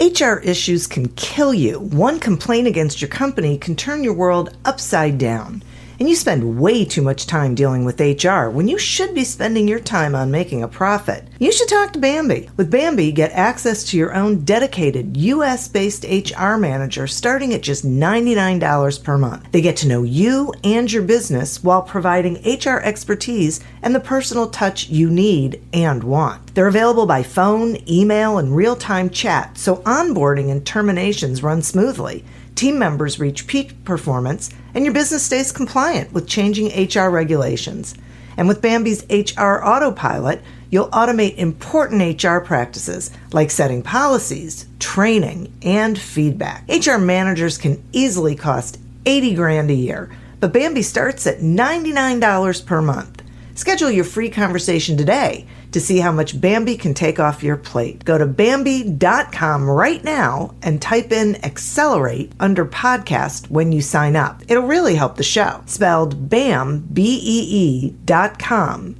HR issues can kill you. One complaint against your company can turn your world upside down. And you spend way too much time dealing with HR when you should be spending your time on making a profit. You should talk to Bambee. With Bambee, get access to your own dedicated US-based HR manager starting at just $99 per month. They get to know you and your business while providing HR expertise and the personal touch you need and want. They're available by phone, email, and real-time chat, so onboarding and terminations run smoothly. Team members reach peak performance, and your business stays compliant with changing HR regulations. And with Bambee's HR Autopilot, you'll automate important HR practices like setting policies, training, and feedback. HR managers can easily cost $80,000 a year, but Bambee starts at $99 per month. Schedule your free conversation today to see how much Bambee can take off your plate. Go to Bambee.com right now and type in Accelerate under podcast when you sign up. It'll really help the show. Spelled BAM, BEE.com.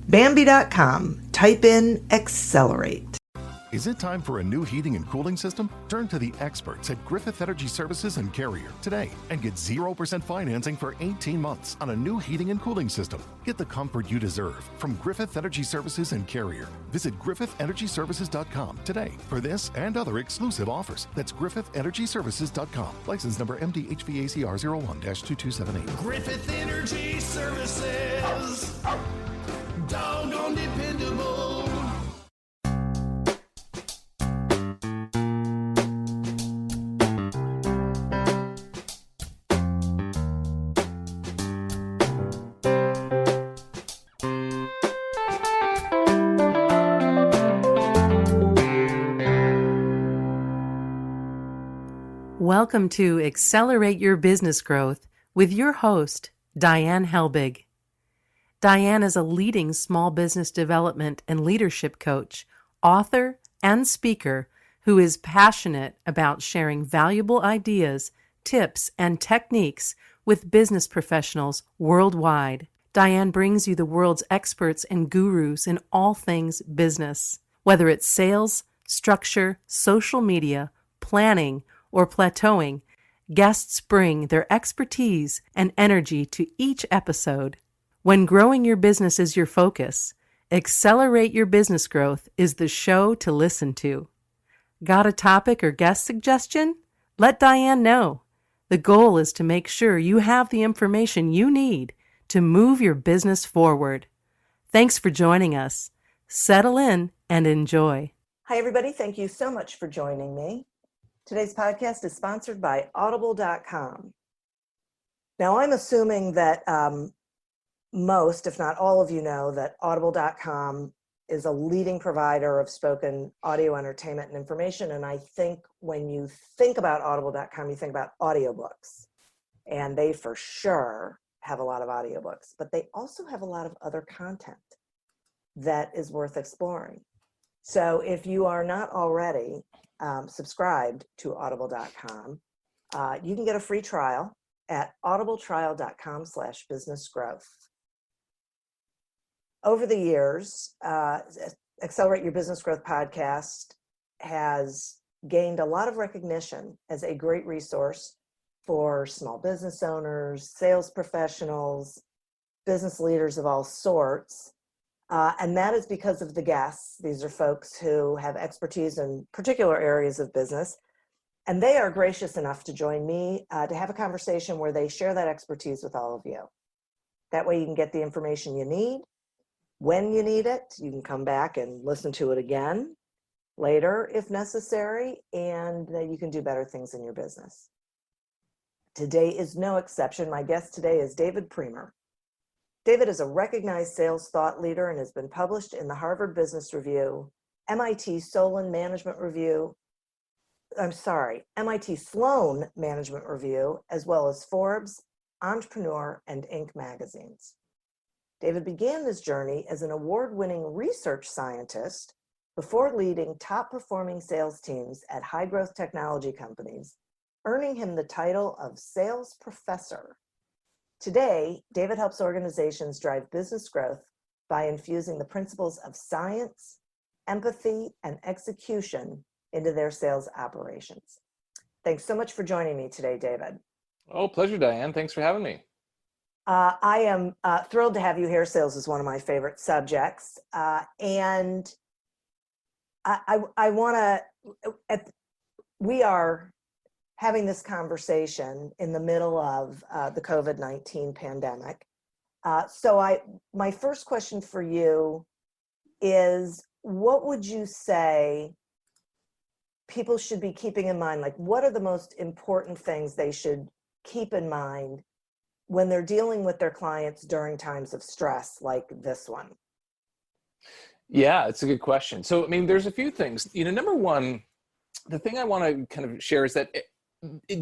Bambee.com. Type in Accelerate. Is it time for a new heating and cooling system? Turn to the experts at Griffith Energy Services and Carrier today and get 0% financing for 18 months on a new heating and cooling system. Get the comfort you deserve from Griffith Energy Services and Carrier. Visit griffithenergyservices.com today for this and other exclusive offers. That's griffithenergyservices.com. License number MDHVACR 01-2278. Griffith Energy Services. Doggone dependable. Welcome to Accelerate Your Business Growth with your host, Diane Helbig. Diane is a leading small business development and leadership coach, author, and speaker who is passionate about sharing valuable ideas, tips, and techniques with business professionals worldwide. Diane brings you the world's experts and gurus in all things business. Whether it's sales, structure, social media, planning, or plateauing, guests bring their expertise and energy to each episode. When growing your business is your focus, Accelerate Your Business Growth is the show to listen to. Got a topic or guest suggestion? Let Diane know. The goal is to make sure you have the information you need to move your business forward. Thanks for joining us. Settle in and enjoy. Hi, everybody. Thank you so much for joining me. Today's podcast is sponsored by Audible.com. Now, I'm assuming that most, if not all of you know that Audible.com is a leading provider of spoken audio entertainment and information. And I think when you think about Audible.com, you think about audiobooks. And they for sure have a lot of audiobooks, but they also have a lot of other content that is worth exploring. So if you are not already subscribed to Audible.com, you can get a free trial at audibletrial.com/businessgrowth. Over the years, Accelerate Your Business Growth podcast has gained a lot of recognition as a great resource for small business owners, sales professionals, business leaders of all sorts. And that is because of the guests. These are folks who have expertise in particular areas of business. And they are gracious enough to join me to have a conversation where they share that expertise with all of you. That way you can get the information you need. When you need it, you can come back and listen to it again later if necessary, and you can do better things in your business. Today is no exception. My guest today is David Priemer. David is a recognized sales thought leader and has been published in the Harvard Business Review, MIT Sloan Management Review, as well as Forbes, Entrepreneur, and Inc. magazines. David began his journey as an award-winning research scientist before leading top-performing sales teams at high-growth technology companies, earning him the title of Sales Professor. Today, David helps organizations drive business growth by infusing the principles of science, empathy, and execution into their sales operations. Thanks so much for joining me today, David. Oh, pleasure, Diane. Thanks for having me. I am thrilled to have you here. Sales is one of my favorite subjects. And I want to, we are having this conversation in the middle of the COVID-19 pandemic. So my first question for you is, what would you say people should be keeping in mind? Like, what are the most important things they should keep in mind when they're dealing with their clients during times of stress like this one? Yeah, it's a good question. So, I mean, there's a few things. Number one, the thing I want to kind of share is that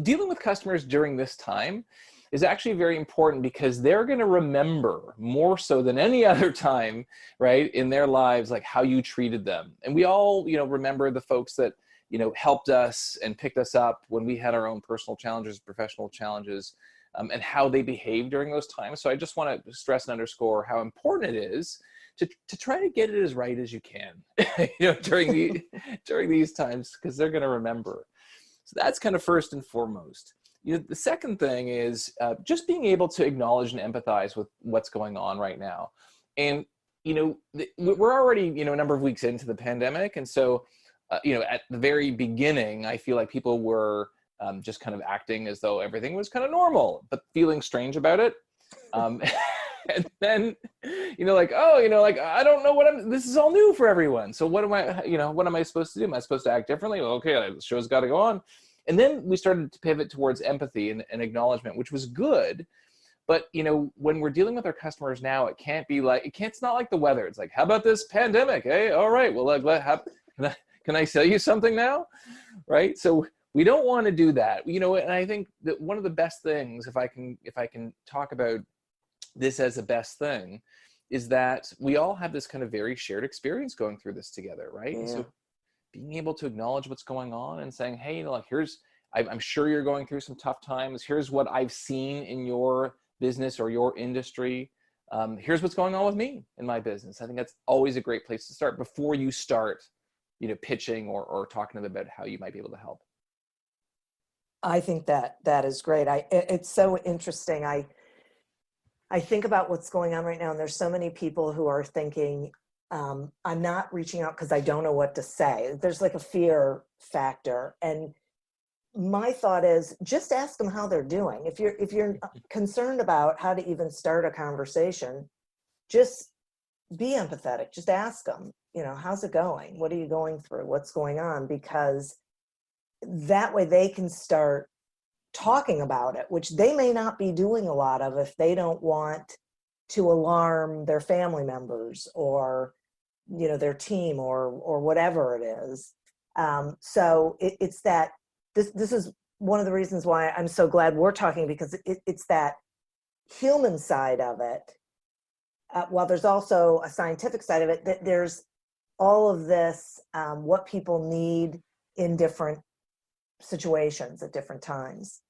dealing with customers during this time is actually very important, because they're going to remember more so than any other time, right, in their lives, like how you treated them. And we all, remember the folks that, helped us and picked us up when we had our own personal challenges, professional challenges, and how they behaved during those times. So I just want to stress and underscore how important it is to try to get it as right as you can, during these times, because they're going to remember. So that's kind of first and foremost. The second thing is just being able to acknowledge and empathize with what's going on right now. And, we're already, a number of weeks into the pandemic. And so, at the very beginning, I feel like people were just kind of acting as though everything was kind of normal, but feeling strange about it. And then, I don't know this is all new for everyone. So what am I supposed to do? Am I supposed to act differently? Well, okay, the show's got to go on. And then we started to pivot towards empathy and acknowledgement, which was good. But, when we're dealing with our customers now, it's not like the weather. It's like, how about this pandemic? Hey, all right, well, can I sell you something now? Right. So we don't want to do that, and I think that one of the best things, if I can talk about this as a best thing, is that we all have this kind of very shared experience going through this together. Right. Yeah. So being able to acknowledge what's going on and saying, hey, I'm sure you're going through some tough times. Here's what I've seen in your business or your industry. Here's what's going on with me in my business. I think that's always a great place to start before you start, pitching or talking to them about how you might be able to help. I think that is great. It's so interesting. I think about what's going on right now, and there's so many people who are thinking, I'm not reaching out because I don't know what to say. There's like a fear factor. And my thought is, just ask them how they're doing. If you're concerned about how to even start a conversation, just be empathetic. Just ask them, how's it going? What are you going through? What's going on? Because that way they can start talking about it, which they may not be doing a lot of if they don't want to alarm their family members or, their team or whatever it is. So it's that this is one of the reasons why I'm so glad we're talking, because it's that human side of it. While there's also a scientific side of it, that there's all of this, what people need in different situations at different times.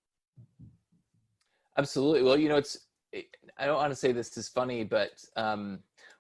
Absolutely. Well, I don't want to say this is funny, but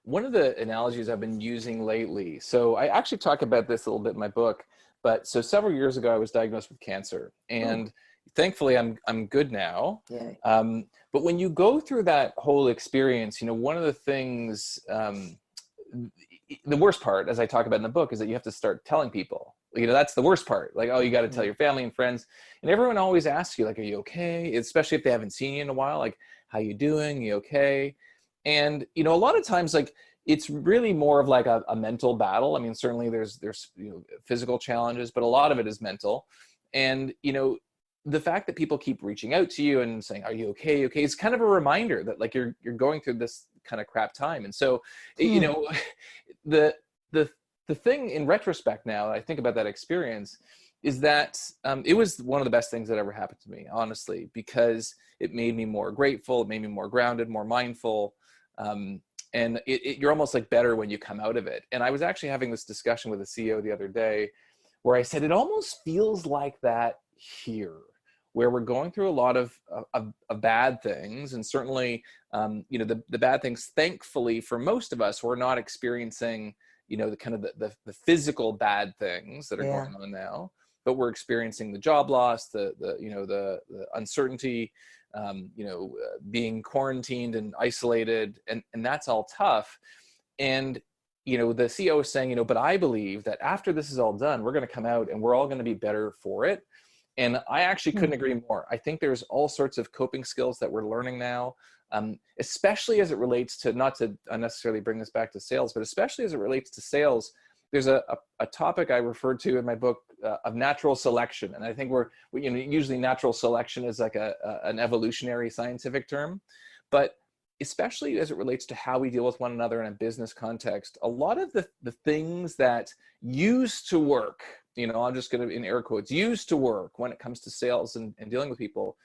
one of the analogies I've been using lately, so I actually talk about this a little bit in my book, but so several years ago I was diagnosed with cancer, and thankfully I'm good now. Yay. But when you go through that whole experience, one of the things, the worst part, as I talk about in the book, is that you have to start telling people. That's the worst part. Like, oh, you got to tell your family and friends. And everyone always asks you, like, are you okay? Especially if they haven't seen you in a while, like, how you doing? You okay? And, a lot of times, like, it's really more of like a mental battle. I mean, certainly there's physical challenges, but a lot of it is mental. And, the fact that people keep reaching out to you and saying, are you okay? Okay. It's kind of a reminder that, like, you're going through this kind of crap time. And so, the thing in retrospect now, I think about that experience, is that it was one of the best things that ever happened to me, honestly, because it made me more grateful. It made me more grounded, more mindful. And you're almost like better when you come out of it. And I was actually having this discussion with a CEO the other day where I said, it almost feels like that here, where we're going through a lot of bad things. And certainly, the bad things, thankfully for most of us, we're not experiencing, the kind of the physical bad things that are Yeah. going on now, but we're experiencing the job loss, the uncertainty, being quarantined and isolated, and that's all tough. And the CEO is saying, but I believe that after this is all done, we're going to come out and we're all going to be better for it. And I actually couldn't agree more. I think there's all sorts of coping skills that we're learning now, especially as it relates to, not to unnecessarily bring this back to sales, but especially as it relates to sales. There's a topic I referred to in my book of natural selection. And I think usually natural selection is like an evolutionary scientific term, but especially as it relates to how we deal with one another in a business context, a lot of the things that used to work, I'm just going to, in air quotes, used to work when it comes to sales and dealing with people,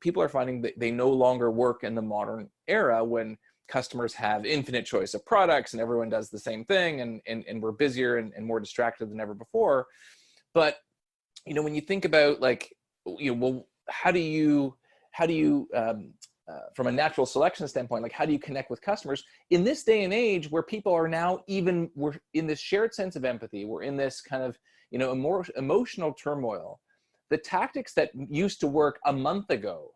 people are finding that they no longer work in the modern era when customers have infinite choice of products and everyone does the same thing, and we're busier and more distracted than ever before. But, when you think about well, how do you from a natural selection standpoint, like how do you connect with customers in this day and age where people are now we're in this shared sense of empathy, we're in this kind of, emotional turmoil. The tactics that used to work a month ago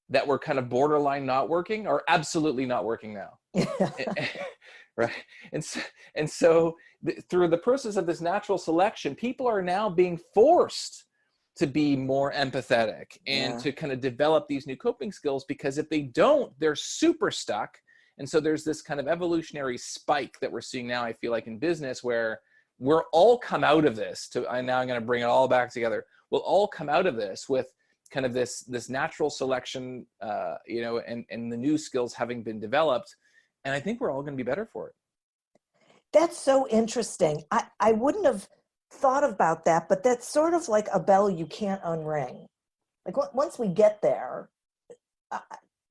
that were kind of borderline not working are absolutely not working now. Right. And so through the process of this natural selection, people are now being forced to be more empathetic and to kind of develop these new coping skills, because if they don't, they're super stuck. And so there's this kind of evolutionary spike that we're seeing now, I feel like, in business, where we're all come out of this now I'm going to bring it all back together. We'll all come out of this with kind of this natural selection, and the new skills having been developed. And I think we're all going to be better for it. That's so interesting. I wouldn't have thought about that, but that's sort of like a bell you can't unring. Like once we get there,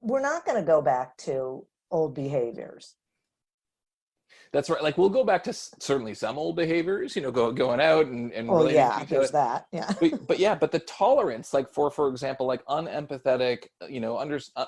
we're not going to go back to old behaviors. That's right. Like we'll go back to certainly some old behaviors, going out and relating to each there's other. that. Yeah. but the tolerance, like for example, like unempathetic,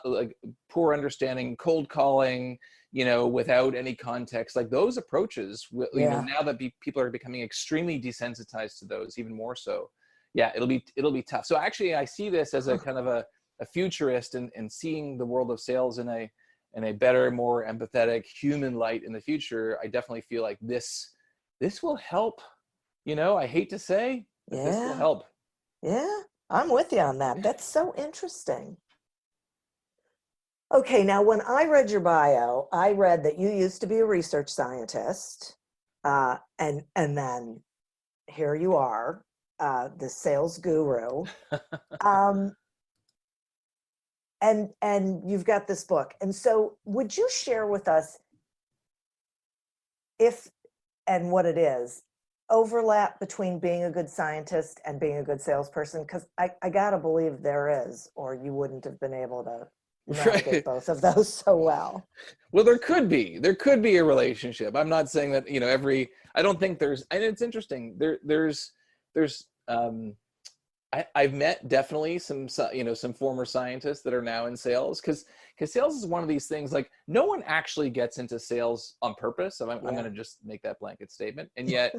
like poor understanding, cold calling, without any context, like those approaches, now that people are becoming extremely desensitized to those, even more so. Yeah, it'll be tough. So actually, I see this as a kind of a futurist, and seeing the world of sales in a better, more empathetic human light in the future. I definitely feel like this will help. I hate to say, but this will help. Yeah, I'm with you on that. That's so interesting. Okay, now when I read your bio, I read that you used to be a research scientist, and then here you are, the sales guru, and you've got this book. And so, would you share with us if and what it is, overlap between being a good scientist and being a good salesperson? Because I gotta believe there is, or you wouldn't have been able to navigate both of those so well. Well, there could be a relationship. I'm not saying that, I don't think there's, and it's interesting. I've met definitely some former scientists that are now in sales, because sales is one of these things, like no one actually gets into sales on purpose. So I'm going to just make that blanket statement. And yet,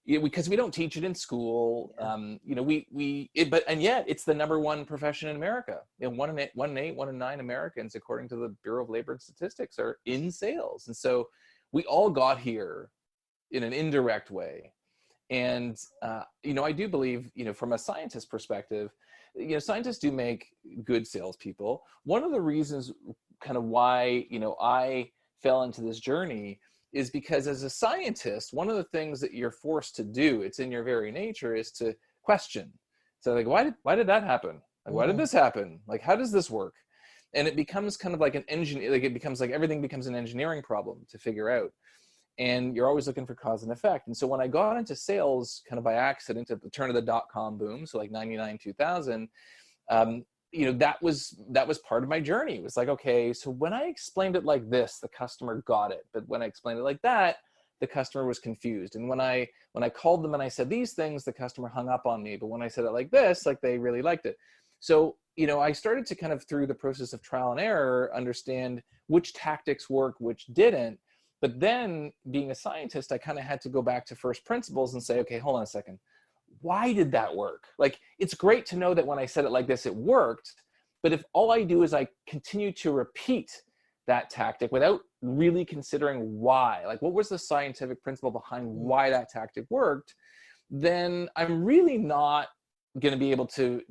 because we don't teach it in school, and yet it's the number one profession in America. 1 in 8, 1 in 9 Americans, according to the Bureau of Labor and Statistics, are in sales. And so we all got here in an indirect way. And, I do believe, from a scientist perspective, scientists do make good salespeople. One of the reasons kind of why, I fell into this journey is because as a scientist, one of the things that you're forced to do, it's in your very nature, is to question. So like, why did that happen? Like, why did this happen? Like, how does this work? And it becomes kind of like everything becomes an engineering problem to figure out. And you're always looking for cause and effect. And so when I got into sales kind of by accident at the turn of the dot-com boom, so like 99, 2000, that was part of my journey. It was like, okay, so when I explained it like this, the customer got it. But when I explained it like that, the customer was confused. And when I called them and I said these things, the customer hung up on me. But when I said it like this, like they really liked it. So, I started to kind of, through the process of trial and error, understand which tactics work, which didn't. But then being a scientist, I kind of had to go back to first principles and say, okay, hold on a second. Why did that work? Like, it's great to know that when I said it like this, it worked. But if all I do is I continue to repeat that tactic without really considering why, like what was the scientific principle behind why that tactic worked, then I'm really not going to be able to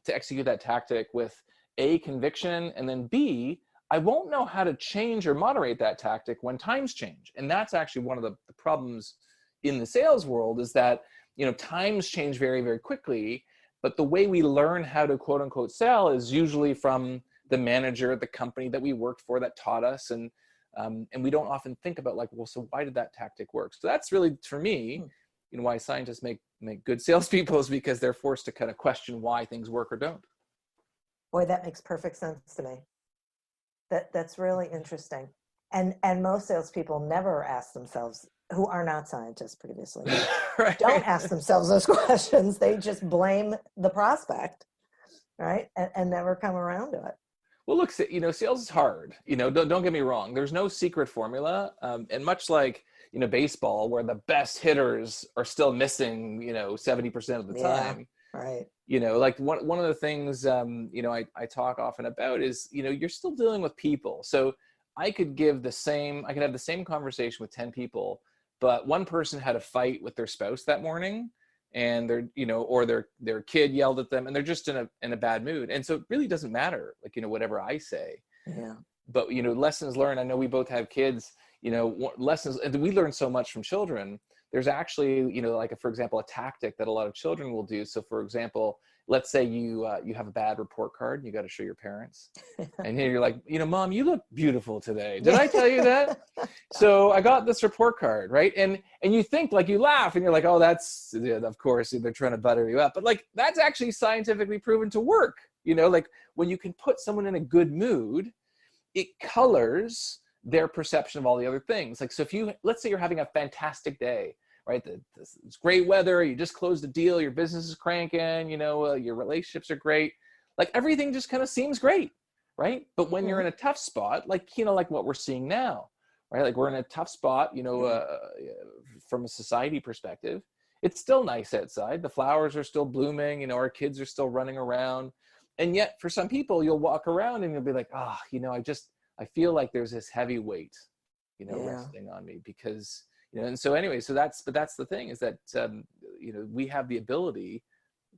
execute that tactic with A, conviction, and then B, I won't know how to change or moderate that tactic when times change. And that's actually one of the problems in the sales world, is that, you know, times change very, very quickly, but the way we learn how to quote unquote sell is usually from the manager at the company that we worked for that taught us. And we don't often think about like, well, so why did that tactic work? So that's really, for me, you know, why scientists make good salespeople, is because they're forced to kind of question why things work or don't. Boy, that makes perfect sense to me. That's really interesting. And most salespeople never ask themselves, who are not scientists previously, Right. don't ask themselves those questions. They just blame the prospect, right? And never come around to it. Well, look, you know, sales is hard. You know, don't get me wrong. There's no secret formula. And much like, you know, baseball, where the best hitters are still missing, you know, 70% of the time. Right. You know, like one of the things, you know, I talk often about is, you know, you're still dealing with people. So I could have the same conversation with 10 people, but one person had a fight with their spouse that morning, and they're, you know, or their kid yelled at them, and they're just in a bad mood. And so it really doesn't matter, like, you know, whatever I say. Yeah. But, you know, lessons learned, I know we both have kids, you know, lessons, and we learn so much from children. There's actually, you know, like, for example, a tactic that a lot of children will do. So for example, let's say you have a bad report card and you got to show your parents, and here you're like, you know, Mom, you look beautiful today. Did I tell you that? So I got this report card, right? And you think, like, you laugh and you're like, oh, that's, yeah, of course they're trying to butter you up. But like, that's actually scientifically proven to work. You know, like when you can put someone in a good mood, it colors their perception of all the other things. Like, so if let's say you're having a fantastic day, right? It's great weather, you just closed a deal, your business is cranking, you know, your relationships are great. Like, everything just kind of seems great, right? But when you're in a tough spot, like, you know, like what we're seeing now, right? Like, we're in a tough spot, you know, from a society perspective. It's still nice outside. The flowers are still blooming, you know, our kids are still running around. And yet for some people, you'll walk around and you'll be like, oh, you know, I feel like there's this heavy weight, you know, resting on me, because, you know. And so anyway, but that's the thing, is that, you know, we have the ability,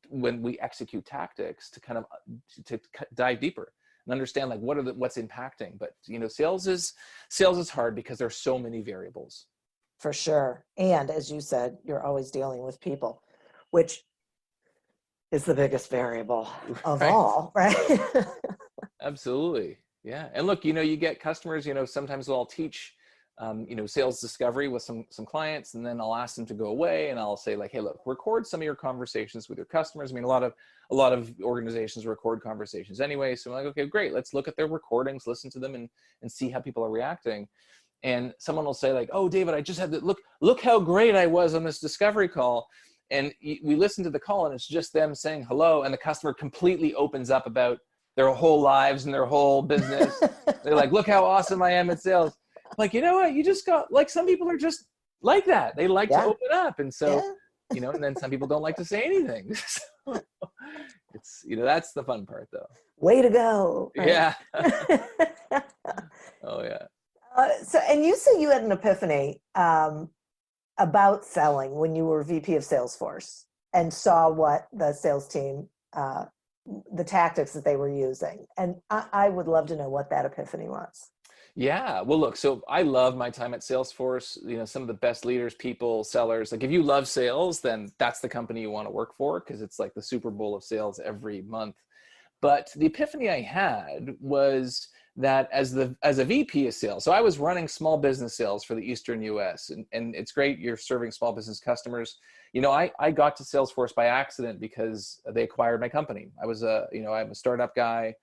when we execute tactics, to kind of to dive deeper and understand, like, what's impacting. But, you know, sales is hard because there's so many variables. For sure. And as you said, you're always dealing with people, which is the biggest variable of all, right? Absolutely. Yeah. And look, you know, you get customers, you know, sometimes I'll teach, you know, sales discovery with some clients, and then I'll ask them to go away and I'll say, like, hey, look, record some of your conversations with your customers. I mean, a lot of organizations record conversations anyway. So I'm like, okay, great. Let's look at their recordings, listen to them, and see how people are reacting. And someone will say, like, oh, David, I just had to look how great I was on this discovery call. And we listen to the call and it's just them saying hello. And the customer completely opens up about their whole lives and their whole business. They're like, look how awesome I am at sales. Like, you know what? You just got, like, some people are just like that. They like to open up. And so, you know, and then some people don't like to say anything. So it's, you know, that's the fun part, though. Way to go. Right? Yeah. Oh, yeah. So, and you say you had an epiphany about selling when you were VP of Salesforce and saw what the sales team, the tactics that they were using. And I would love to know what that epiphany was. Yeah. Well, look, so I love my time at Salesforce. You know, some of the best leaders, people, sellers. Like, if you love sales, then that's the company you want to work for, because it's like the Super Bowl of sales every month. But the epiphany I had was that as a VP of sales, so I was running small business sales for the Eastern US, and it's great. You're serving small business customers. You know, I got to Salesforce by accident because they acquired my company. I'm a startup guy.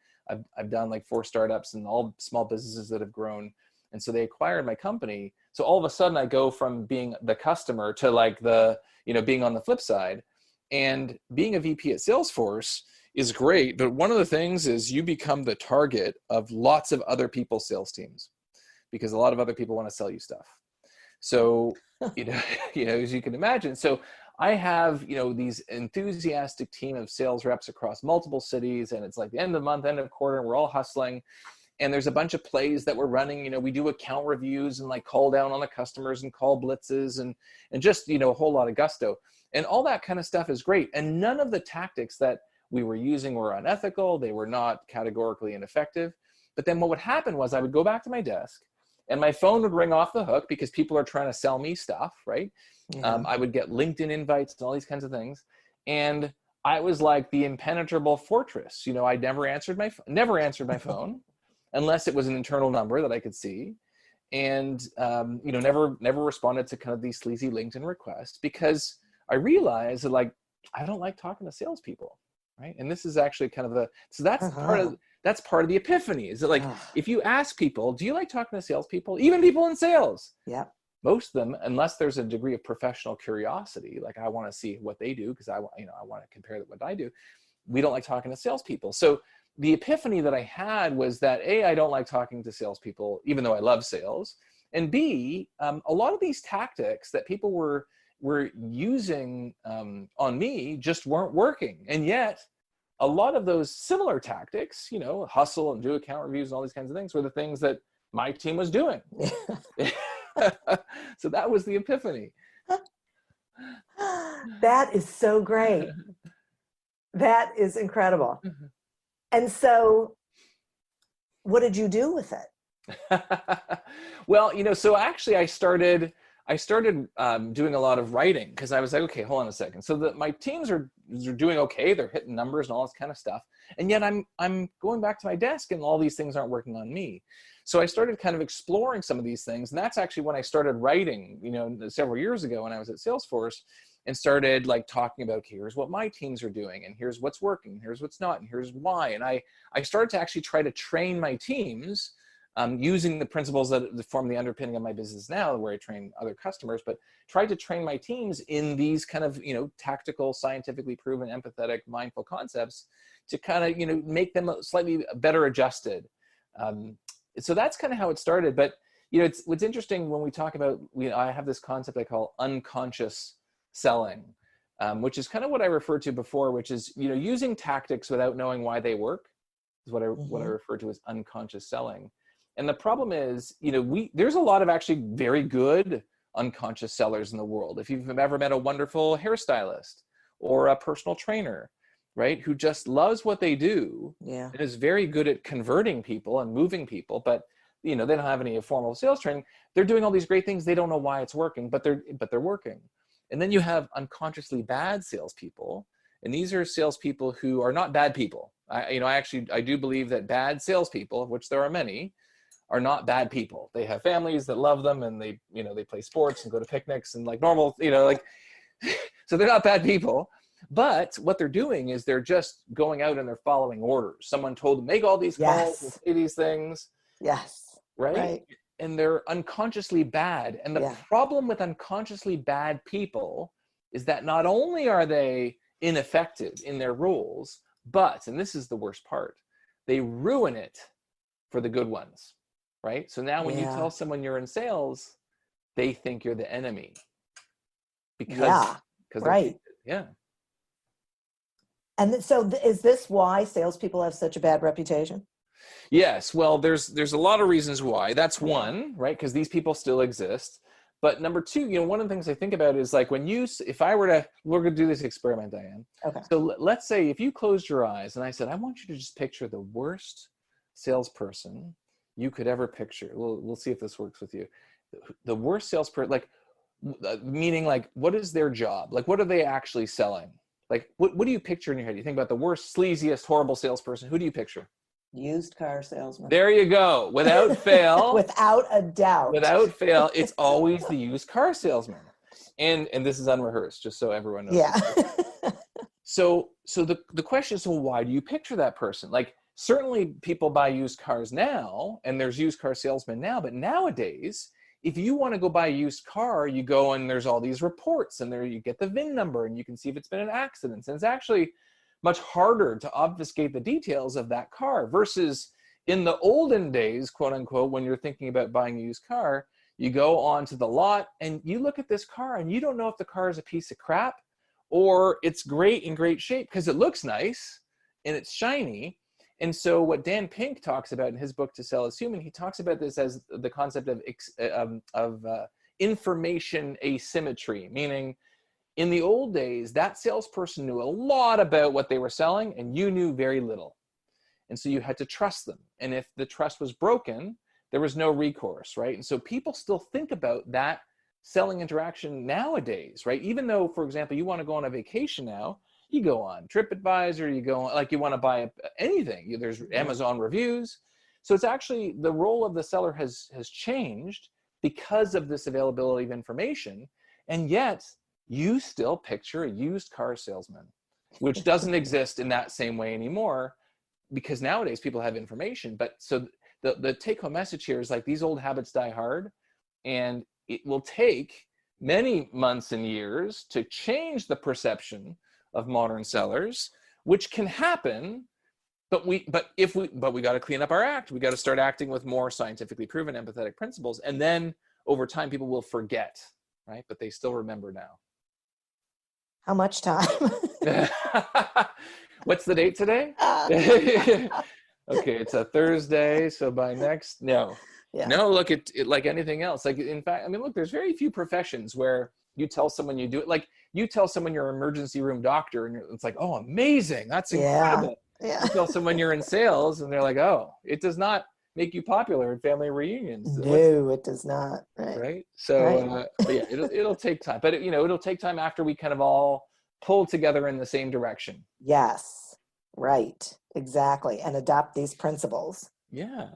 I've done like 4 startups and all small businesses that have grown. And so they acquired my company. So all of a sudden I go from being the customer to like being on the flip side. And being a VP at Salesforce is great. But one of the things is you become the target of lots of other people's sales teams, because a lot of other people want to sell you stuff. So, as you can imagine, so I have, these enthusiastic team of sales reps across multiple cities, and it's like the end of the month, end of quarter, and we're all hustling. And there's a bunch of plays that we're running. We do account reviews and like call down on the customers and call blitzes and just, a whole lot of gusto. And all that kind of stuff is great. And none of the tactics that we were using were unethical. They were not categorically ineffective. But then what would happen was I would go back to my desk and my phone would ring off the hook because people are trying to sell me stuff, right? Yeah. I would get LinkedIn invites and all these kinds of things. And I was like the impenetrable fortress. I never answered my phone unless it was an internal number that I could see. And, never responded to kind of these sleazy LinkedIn requests because I realized that like, I don't like talking to salespeople, right? And this is actually kind of that's part of the epiphany is that like, if you ask people, do you like talking to salespeople, even people in sales? Yeah. Most of them, unless there's a degree of professional curiosity, like I want to see what they do because I want to compare what I do. We don't like talking to salespeople. So the epiphany that I had was that A, I don't like talking to salespeople, even though I love sales. And B, a lot of these tactics that people were using on me just weren't working. And yet a lot of those similar tactics, hustle and do account reviews and all these kinds of things were the things that my team was doing. So that was the epiphany. That is so great. That is incredible. Mm-hmm. And so what did you do with it? Well, so actually I started doing a lot of writing because I was like, okay, hold on a second. So my teams are doing okay. They're hitting numbers and all this kind of stuff. And yet I'm going back to my desk and all these things aren't working on me. So I started kind of exploring some of these things. And that's actually when I started writing, several years ago when I was at Salesforce and started like talking about, okay, here's what my teams are doing and here's what's working, here's what's not, and here's why. And I started to actually try to train my teams using the principles that form the underpinning of my business now, where I train other customers, but tried to train my teams in these kind of, tactical, scientifically proven, empathetic, mindful concepts to kind of, make them slightly better adjusted. So that's kind of how it started. But, it's what's interesting when we talk about, I have this concept I call unconscious selling, which is kind of what I referred to before, which is, using tactics without knowing why they work is what I refer to as unconscious selling. And the problem is, there's a lot of actually very good unconscious sellers in the world. If you've ever met a wonderful hairstylist or a personal trainer, right, who just loves what they do and is very good at converting people and moving people, but they don't have any formal sales training. They're doing all these great things. They don't know why it's working, but they're working. And then you have unconsciously bad salespeople, and these are salespeople who are not bad people. I do believe that bad salespeople, of which there are many, are not bad people. They have families that love them, and they play sports and go to picnics and like normal, so they're not bad people. But what they're doing is they're just going out and they're following orders. Someone told them, make all these calls and say these things. Yes. Right? And they're unconsciously bad. And the problem with unconsciously bad people is that not only are they ineffective in their roles, but, and this is the worst part, they ruin it for the good ones, right? So now when you tell someone you're in sales, they think you're the enemy. Because right. Yeah. And so is this why salespeople have such a bad reputation? Yes. Well, there's a lot of reasons why. That's one, right? Because these people still exist. But number two, one of the things I think about is like we're going to do this experiment, Diane. Okay. So let's say if you closed your eyes and I said, I want you to just picture the worst salesperson you could ever picture. We'll see if this works with you. The worst salesperson, like, meaning like, what is their job? Like, what are they actually selling? Like, what do you picture in your head? You think about the worst, sleaziest, horrible salesperson. Who do you picture? Used car salesman. There you go. Without fail. Without a doubt. Without fail, it's always the used car salesman. And this is unrehearsed, just so everyone knows. Yeah. So the question is, well, why do you picture that person? Like, certainly people buy used cars now, and there's used car salesmen now, but nowadays, if you want to go buy a used car, you go and there's all these reports, and there you get the VIN number, and you can see if it's been an accident. And it's actually much harder to obfuscate the details of that car versus In the olden days, quote unquote, when you're thinking about buying a used car, you go onto the lot and you look at this car and you don't know if the car is a piece of crap or it's great in great shape because it looks nice and it's shiny. And so what Dan Pink talks about in his book To Sell Is Human, he talks about this as the concept of information asymmetry, meaning in the old days, that salesperson knew a lot about what they were selling and you knew very little. And so you had to trust them. And if the trust was broken, there was no recourse, right? And so people still think about that selling interaction nowadays, right? Even though, for example, you want to go on a vacation now, you go on TripAdvisor, you go on, like you want to buy anything, there's Amazon reviews. So it's actually, the role of the seller has changed because of this availability of information. And yet you still picture a used car salesman, which doesn't exist in that same way anymore, because nowadays people have information. But so the take-home message here is like, these old habits die hard, and it will take many months and years to change the perception of modern sellers, which can happen. But we got to clean up our act. We got to start acting with more scientifically proven empathetic principles, and then over time people will forget, right? But they still remember now. How much time? What's the date today? Okay, it's a Thursday, so by next, no. Look, it like anything else. Like, in fact, I mean, look, there's very few professions where you tell someone you do it. Like, you tell someone you're an emergency room doctor, and it's like, oh, amazing, that's incredible. Yeah. You tell someone you're in sales, and they're like, oh, it does not make you popular in family reunions. No, it does not. Right. So, but yeah, it'll take time. But it'll take time after we kind of all pull together in the same direction. Yes. Right. Exactly. And adopt these principles. Yeah.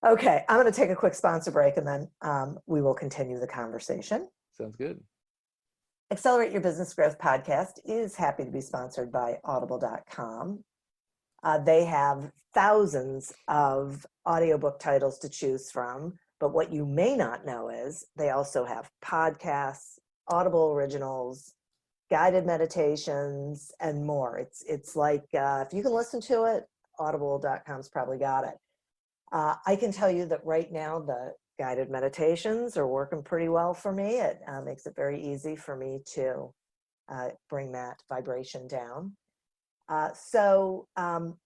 Okay. I'm going to take a quick sponsor break, and then we will continue the conversation. Sounds good. Accelerate Your Business Growth podcast is happy to be sponsored by audible.com. They have thousands of audiobook titles to choose from, but what you may not know is they also have podcasts, Audible originals, guided meditations, and more. It's like, if you can listen to it, audible.com's probably got it. I can tell you that right now the guided meditations are working pretty well for me. It makes it very easy for me to bring that vibration down. So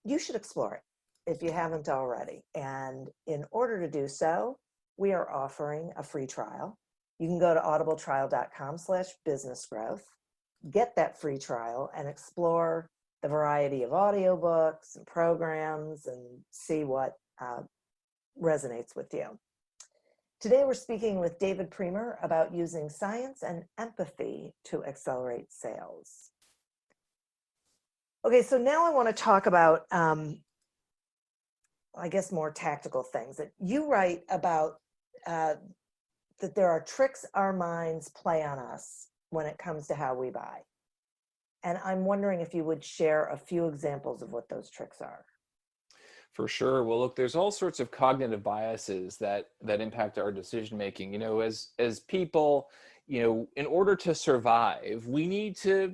you should explore it if you haven't already. And in order to do so, we are offering a free trial. You can go to audibletrial.com/businessgrowth, get that free trial, and explore the variety of audiobooks and programs and see what resonates with you. Today, we're speaking with David Priemer about using science and empathy to accelerate sales. Okay, so now I want to talk about, I guess, more tactical things. That you write about that there are tricks our minds play on us when it comes to how we buy. And I'm wondering if you would share a few examples of what those tricks are. For sure. Well, look, there's all sorts of cognitive biases that impact our decision making. As people, in order to survive, we need to,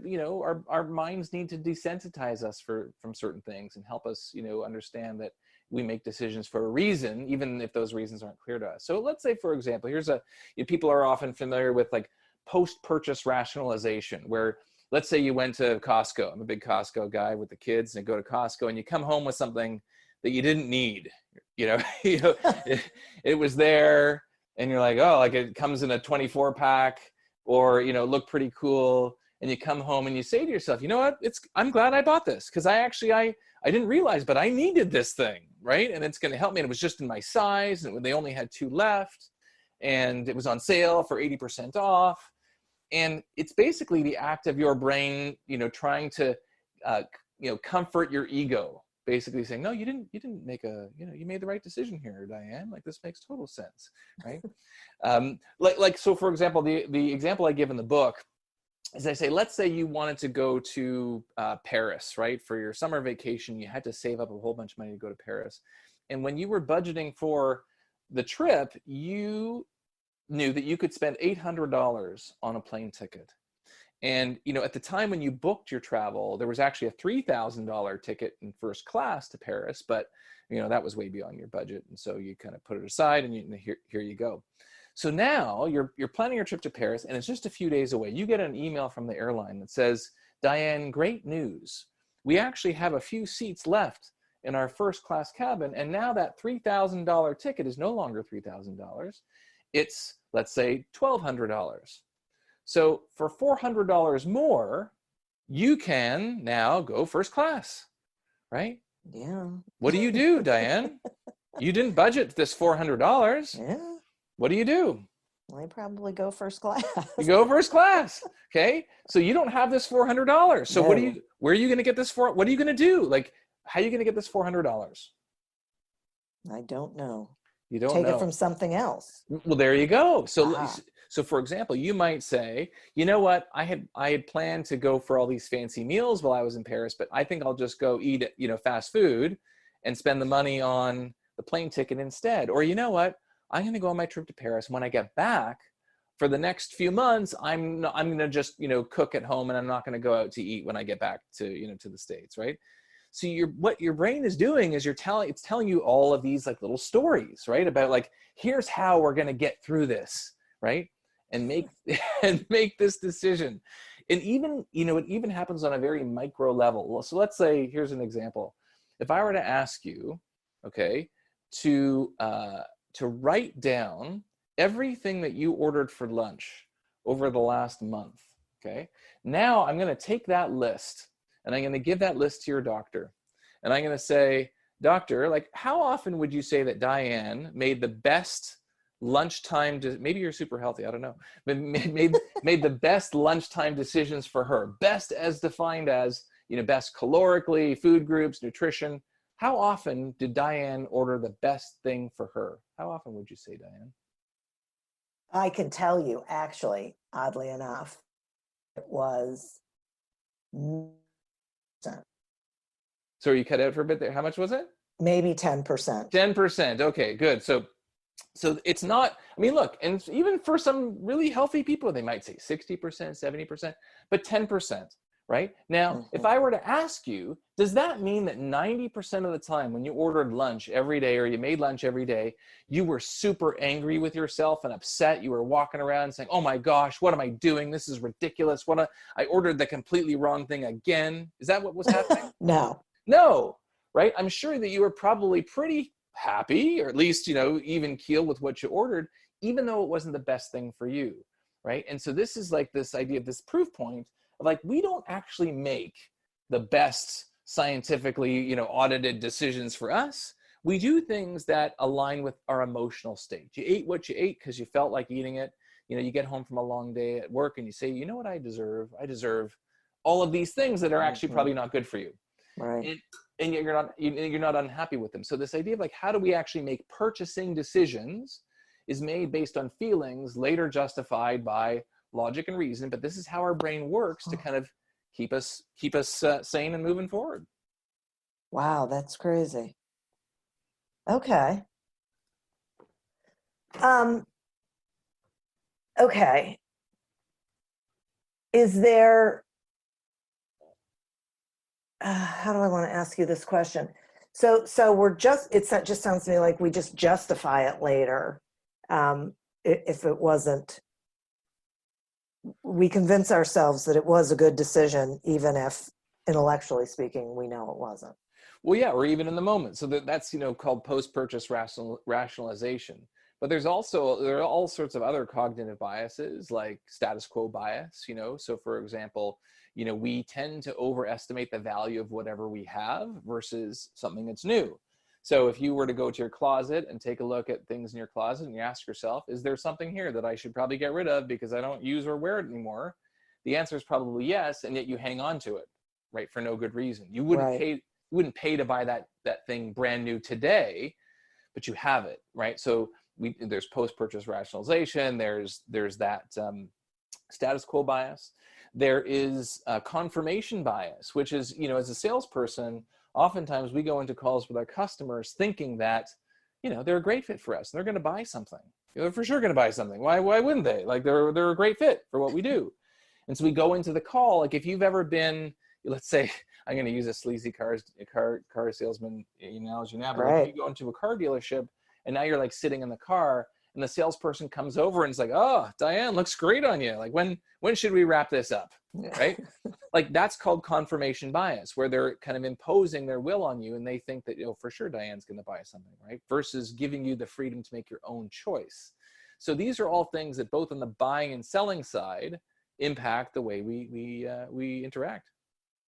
our minds need to desensitize us from certain things and help us, understand that we make decisions for a reason, even if those reasons aren't clear to us. So let's say, for example, people are often familiar with like post-purchase rationalization, where let's say you went to Costco. I'm a big Costco guy with the kids, and I go to Costco and you come home with something that you didn't need, it was there and you're like, oh, like it comes in a 24 pack or, look pretty cool. And you come home and you say to yourself, you know what, I'm glad I bought this. Cause I didn't realize, but I needed this thing. Right. And it's going to help me. And it was just in my size, and they only had 2 left, and it was on sale for 80% off. And it's basically the act of your brain, trying to, comfort your ego, basically saying, no, you didn't make you made the right decision here, Diane. Like, this makes total sense. Right. So for example, the example I give in the book is I say, let's say you wanted to go to Paris, right? For your summer vacation, you had to save up a whole bunch of money to go to Paris. And when you were budgeting for the trip, you knew that you could spend $800 on a plane ticket. And, at the time when you booked your travel, there was actually a $3,000 ticket in first class to Paris, but, that was way beyond your budget. And so you kind of put it aside and here you go. So now you're planning your trip to Paris and it's just a few days away. You get an email from the airline that says, Diane, great news. We actually have a few seats left in our first class cabin. And now that $3,000 ticket is no longer $3,000. It's, let's say, $1,200. So for $400 more, you can now go first class, right? Yeah. What do you do, Diane? You didn't budget this $400. Yeah. What do? I probably go first class. You go first class. Okay. So you don't have this $400. So No. where are you going to get this for? What are you going to do? Like, how are you going to get this $400? I don't know. You don't Take know. it from something else. Well, there you go. Ah. So for example, you might say, you know what, I had planned to go for all these fancy meals while I was in Paris, but I think I'll just go eat, fast food and spend the money on the plane ticket instead. Or you know what, I'm going to go on my trip to Paris. When I get back for the next few months, I'm going to just, cook at home and I'm not going to go out to eat when I get back to, to the States. Right. So what your brain is doing is it's telling you all of these like little stories, right? About like, here's how we're going to get through this. Right. And make this decision. And even, it even happens on a very micro level. So let's say, here's an example. If I were to ask you, okay, to write down everything that you ordered for lunch over the last month, okay? Now I'm going to take that list and I'm going to give that list to your doctor. And I'm going to say, doctor, like, how often would you say that Diane made the best lunchtime, maybe you're super healthy, I don't know, but made the best lunchtime decisions for her, best as defined as, best calorically, food groups, nutrition. How often did Diane order the best thing for her? How often would you say, Diane? I can tell you, actually, oddly enough, it was 10%. So you cut out for a bit there. How much was it? Maybe 10%. 10%. Okay, good. So it's not, I mean, look, and even for some really healthy people, they might say 60%, 70%, but 10%, right? Now, if I were to ask you, does that mean that 90% of the time when you ordered lunch every day or you made lunch every day, you were super angry with yourself and upset? You were walking around saying, oh my gosh, what am I doing? This is ridiculous. I ordered the completely wrong thing again. Is that what was happening? No, right? I'm sure that you were probably pretty happy, or at least, even keel with what you ordered, even though it wasn't the best thing for you, right? And so this is like this idea of this proof point of like, we don't actually make the best scientifically, audited decisions for us. We do things that align with our emotional state. You ate what you ate because you felt like eating it. You get home from a long day at work and you say, you know what I deserve? I deserve all of these things that are actually probably not good for you. Right. And yet you're not unhappy with them. So this idea of like, how do we actually make purchasing decisions is made based on feelings, later justified by logic and reason. But this is how our brain works to kind of keep us sane and moving forward. Wow, that's crazy. Okay. Okay. Is there, how do I want to ask you this question? So it just sounds to me like we just justify it later. If it wasn't, we convince ourselves that it was a good decision, even if intellectually speaking, we know it wasn't. Well, yeah, or even in the moment. So that's, called post-purchase rationalization. But there are all sorts of other cognitive biases like status quo bias, So for example, we tend to overestimate the value of whatever we have versus something that's new. So if you were to go to your closet and take a look at things in your closet and you ask yourself, is there something here that I should probably get rid of because I don't use or wear it anymore? The answer is probably yes, and yet you hang on to it, right, for no good reason. You wouldn't pay to buy that thing brand new today, but you have it, right? So there's post-purchase rationalization. There's that status quo bias. There is confirmation bias, which is, as a salesperson, oftentimes we go into calls with our customers thinking that, they're a great fit for us and they're going to buy something. They're for sure going to buy something. Why wouldn't they? Like they're a great fit for what we do. And so we go into the call, like if you've ever been, let's say, I'm going to use a sleazy car salesman analogy now, but like Right. you go into a car dealership and now you're like sitting in the car and the salesperson comes over and is like, oh, Diane, looks great on you. Like when should we wrap this up? Right? Like that's called confirmation bias, where they're kind of imposing their will on you and they think that, for sure Diane's going to buy something, right? Versus giving you the freedom to make your own choice. So these are all things that both on the buying and selling side impact the way we interact.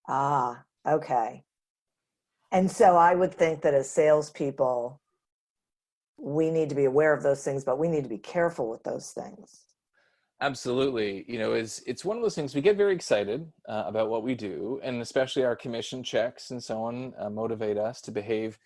Ah, okay. And so I would think that as salespeople, we need to be aware of those things, but we need to be careful with those things. Absolutely. It's one of those things we get very excited about what we do, and especially our commission checks and so on motivate us to behave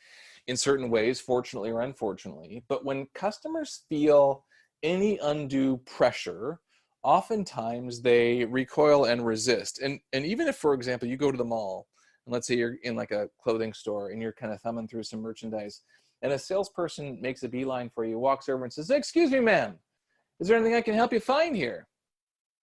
in certain ways, fortunately or unfortunately. But when customers feel any undue pressure, oftentimes they recoil and resist. And even if, for example, you go to the mall and let's say you're in like a clothing store and you're kind of thumbing through some merchandise and a salesperson makes a beeline for you, walks over and says, excuse me, ma'am, is there anything I can help you find here?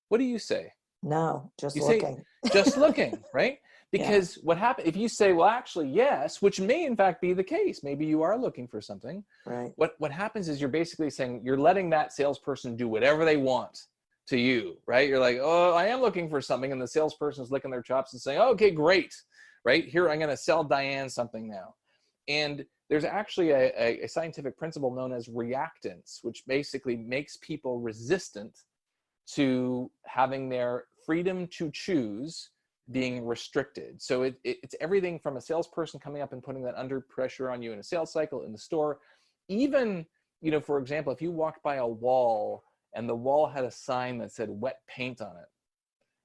What do you say? No, just You looking. say, just looking, right? Because what happens if you say, well, actually, yes, which may in fact be the case. Maybe you are looking for something. Right. What happens is you're basically saying you're letting that salesperson do whatever they want to you, right? You're like, oh, I am looking for something. And the salesperson's licking their chops and saying, oh, okay, great, right? Here, I'm going to sell Diane something now. And there's actually a scientific principle known as reactance, which basically makes people resistant to having their freedom to choose being restricted. So it's everything from a salesperson coming up and putting that under pressure on you in a sales cycle, in the store. Even, for example, if you walked by a wall and the wall had a sign that said wet paint on it,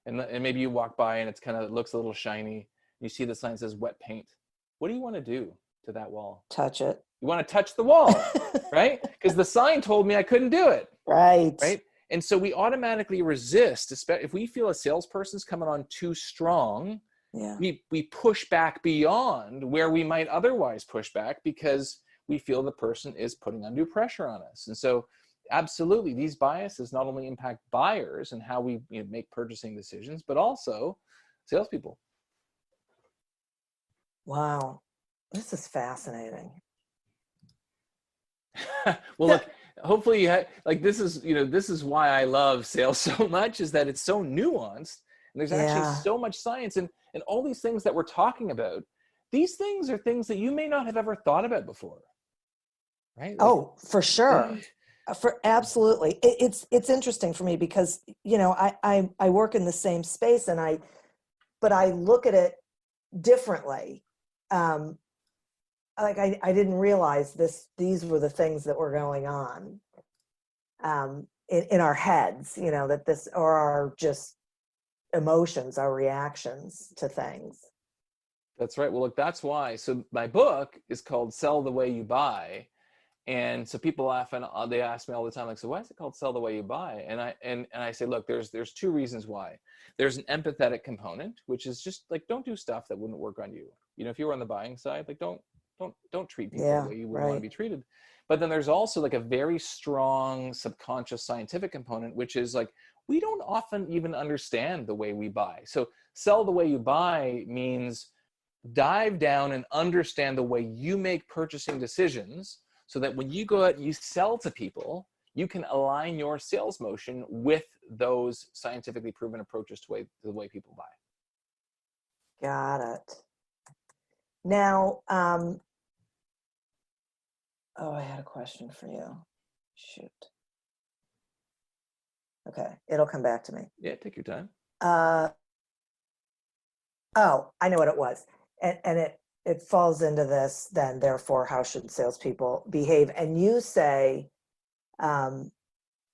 and maybe you walk by and it looks a little shiny, you see the sign that says wet paint. What do you want to do to that wall? Touch it. You want to touch the wall, right? Because the sign told me I couldn't do it. Right. And so we automatically resist, especially if we feel a salesperson's coming on too strong. Yeah. We push back beyond where we might otherwise push back because we feel the person is putting undue pressure on us. And so absolutely, these biases not only impact buyers and how we make purchasing decisions, but also salespeople. Wow. This is fascinating. Well, look, hopefully this is why I love sales so much, is that it's so nuanced and there's actually so much science and all these things that we're talking about. These things are things that you may not have ever thought about before, right? Oh, for sure. For absolutely. It's interesting for me because, I work in the same space but I look at it differently. I didn't realize these were the things that were going on in our heads, that this or our just emotions, our reactions to things. That's right. Well, look, that's why. So my book is called Sell the Way You Buy. And so people laugh and they ask me all the time, like, so why is it called Sell the Way You Buy? And I say, look, there's two reasons why. There's an empathetic component, which is just like, don't do stuff that wouldn't work on you. If you were on the buying side, like don't treat people the way you would want to be treated. But then there's also like a very strong subconscious scientific component, which is like, we don't often even understand the way we buy. So sell the way you buy means dive down and understand the way you make purchasing decisions so that when you go out and you sell to people, you can align your sales motion with those scientifically proven approaches to the way people buy. Got it. Now, I had a question for you. Shoot. Okay, it'll come back to me. Yeah, take your time. I know what it was. And it falls into this, then, therefore, how should salespeople behave? And you say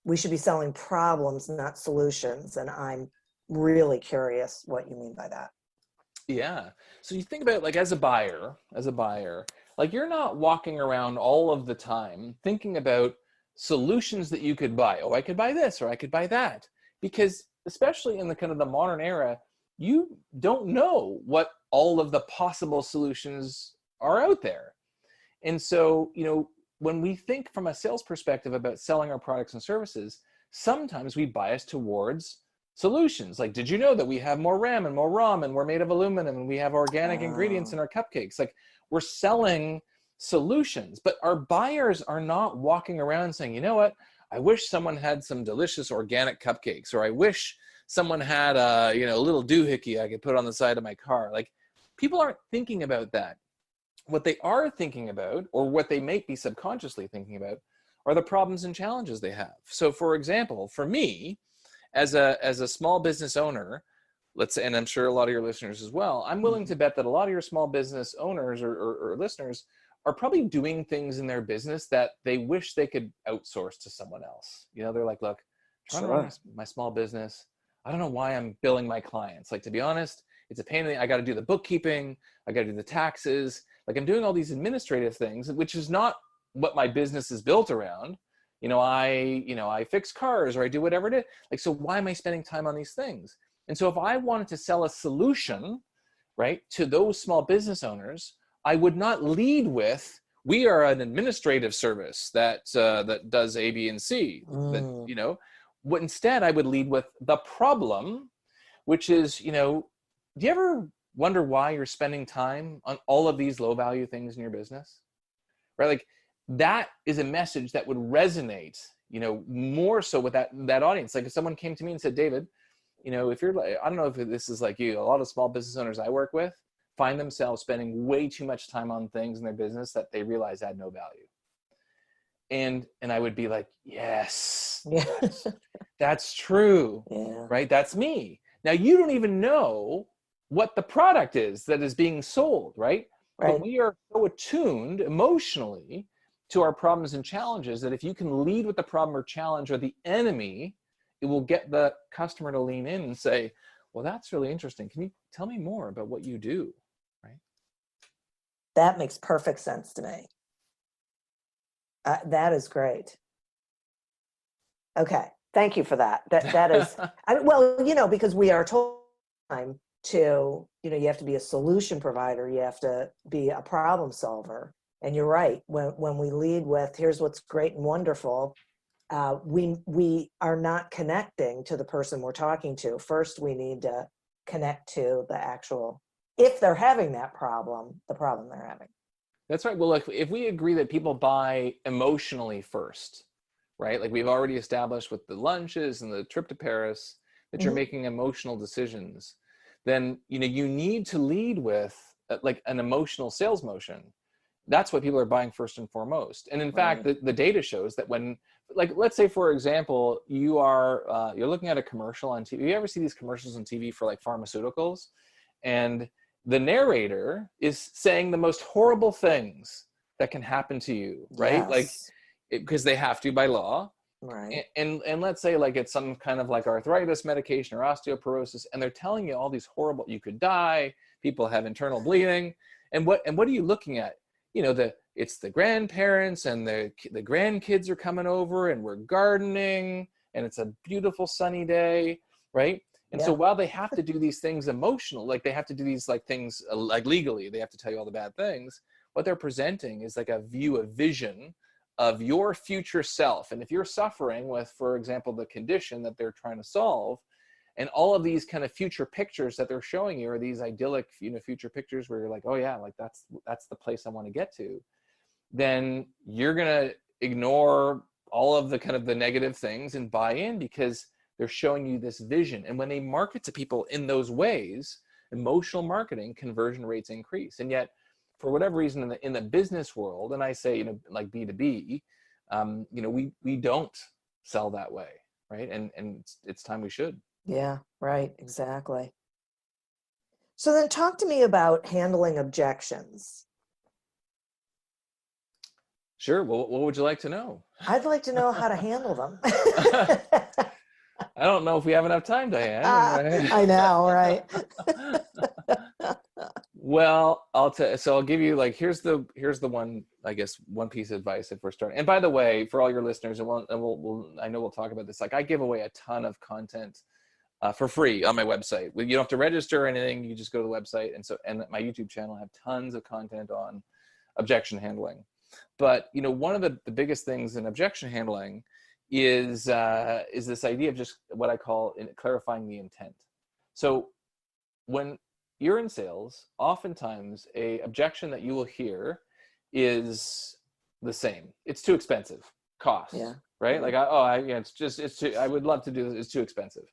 we should be selling problems, not solutions. And I'm really curious what you mean by that. Yeah. So you think about it, like as a buyer, like you're not walking around all of the time thinking about solutions that you could buy. Oh, I could buy this or I could buy that. Because especially in the kind of the modern era, you don't know what all of the possible solutions are out there. And so, when we think from a sales perspective about selling our products and services, sometimes we bias towards solutions. Like, did you know that we have more RAM and more ROM and we're made of aluminum and we have organic ingredients in our cupcakes? Like, we're selling solutions, but our buyers are not walking around saying, you know what, I wish someone had some delicious organic cupcakes, or I wish someone had a, you know, a little doohickey I could put on the side of my car. Like, people aren't thinking about that. What they are thinking about, or what they may be subconsciously thinking about, are the problems and challenges they have. So for example, for me, as a small business owner, let's say, and I'm sure a lot of your listeners as well, I'm willing to bet that a lot of your small business owners or listeners are probably doing things in their business that they wish they could outsource to someone else. You know, they're like, look, trying to run my small business, I don't know why I'm billing my clients. Like, to be honest, it's a pain in the, I got to do the bookkeeping, I got to do the taxes. Like, I'm doing all these administrative things, which is not what my business is built around. I fix cars, or I do whatever it is. Like, so why am I spending time on these things? And so if I wanted to sell a solution, right, to those small business owners, I would not lead with, we are an administrative service that does A, B, and C. That, you know, what instead I would lead with the problem, which is, you know, do you ever wonder why you're spending time on all of these low value things in your business? Right? Like, that is a message that would resonate, you know, more so with that audience. Like, if someone came to me and said, David, you know, if you're like, I don't know if this is like you, a lot of small business owners I work with find themselves spending way too much time on things in their business that they realize add no value. And I would be like, yes, that's true, right? That's me. Now, you don't even know what the product is that is being sold, right? But we are so attuned emotionally to our problems and challenges that if you can lead with the problem or challenge or the enemy, it will get the customer to lean in and say, well, that's really interesting. Can you tell me more about what you do, right? That makes perfect sense to me. That is great. Okay. Thank you for that. That is, well, you know, because we are told time to, you know, you have to be a solution provider. You have to be a problem solver. And you're right. When we lead with, here's what's great and wonderful, we are not connecting to the person we're talking to. First, we need to connect to the actual, if they're having that problem, the problem they're having. That's right. Well, if we agree that people buy emotionally first, right? Like, we've already established with the lunches and the trip to Paris that you're making emotional decisions, then, you know, you need to lead with like an emotional sales motion. That's what people are buying first and foremost. And in fact, the data shows that when, like, let's say, for example, you're looking at a commercial on TV. You ever see these commercials on TV for like pharmaceuticals? And the narrator is saying the most horrible things that can happen to you, right? Yes. Like, because they have to by law. Right. And let's say like it's some kind of like arthritis medication or osteoporosis, and they're telling you all these horrible, you could die, people have internal bleeding. And what are you looking at? You know, it's the grandparents and the grandkids are coming over and we're gardening and it's a beautiful sunny day, right? And so while they have to do these things emotional, like they have to do these like things like legally, they have to tell you all the bad things, what they're presenting is like a vision of your future self. And if you're suffering with, for example, the condition that they're trying to solve, and all of these kind of future pictures that they're showing you are these idyllic, you know, future pictures where you're like, oh yeah, like that's the place I want to get to, then you're going to ignore all of the kind of the negative things and buy in because they're showing you this vision. And when they market to people in those ways, emotional marketing, conversion rates increase. And yet, for whatever reason, in the business world, and I say, you know, like B2B, you know, we don't sell that way, right? And it's time we should. Yeah, right. Exactly. So then talk to me about handling objections. Sure. Well, what would you like to know? I'd like to know how to handle them. I don't know if we have enough time, Diane. I know, right? Well, I'll give you like, here's the one, I guess, one piece of advice if we're starting. And by the way, for all your listeners, and I know we'll talk about this. Like, I give away a ton of content for free on my website. You don't have to register or anything. You just go to the website. And my YouTube channel, I have tons of content on objection handling. But, you know, one of the biggest things in objection handling is this idea of just what I call clarifying the intent. So when you're in sales, oftentimes a objection that you will hear is the same. It's too expensive. Cost, Yeah. right? Like, it's too, I would love to do this. It's too expensive.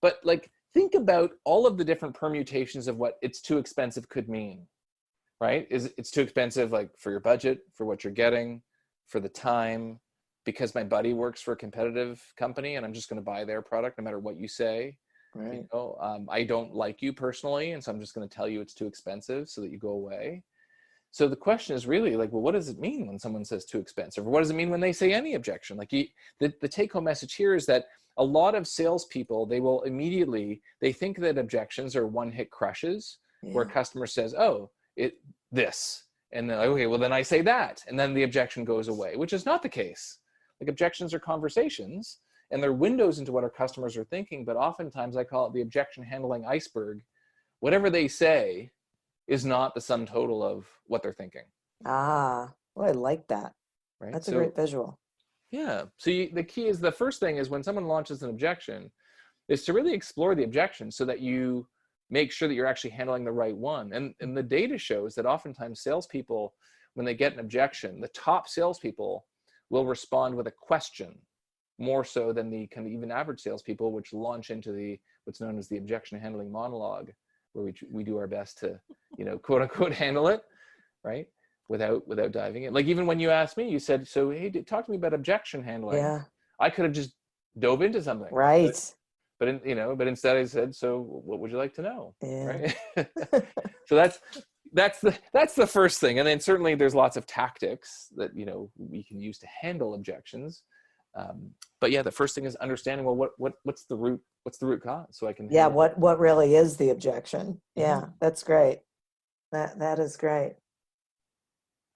But like, think about all of the different permutations of what it's too expensive could mean, right? It's too expensive, like for your budget, for what you're getting, for the time, because my buddy works for a competitive company and I'm just going to buy their product no matter what you say. Right. You know, I don't like you personally, and so I'm just going to tell you it's too expensive so that you go away. So the question is really like, well, what does it mean when someone says too expensive? Or what does it mean when they say any objection? Like the take-home message here is that a lot of salespeople, they think that objections are one-hit crushes, where a customer says, oh, this. And then, okay, well, then I say that. And then the objection goes away, which is not the case. Like, objections are conversations, and they're windows into what our customers are thinking. But oftentimes I call it the objection handling iceberg. Whatever they say is not the sum total of what they're thinking. Ah, well, I like that. Right? That's a great visual. Yeah. So the key is, the first thing is when someone launches an objection is to really explore the objection so that you make sure that you're actually handling the right one. And the data shows that oftentimes salespeople, when they get an objection, the top salespeople will respond with a question more so than the kind of even average salespeople, which launch into what's known as the objection handling monologue, where we do our best to, quote unquote, handle it, right? Without diving in. Like, even when you asked me, you said, so, hey, talk to me about objection handling. Yeah. I could have just dove into something. Right. But instead I said, so what would you like to know? Yeah. Right. So that's the first thing. And then certainly there's lots of tactics that, we can use to handle objections. But yeah, the first thing is understanding, well, what's the root cause, so I can. Yeah. What really is the objection? Yeah. Mm-hmm. That's great. That is great.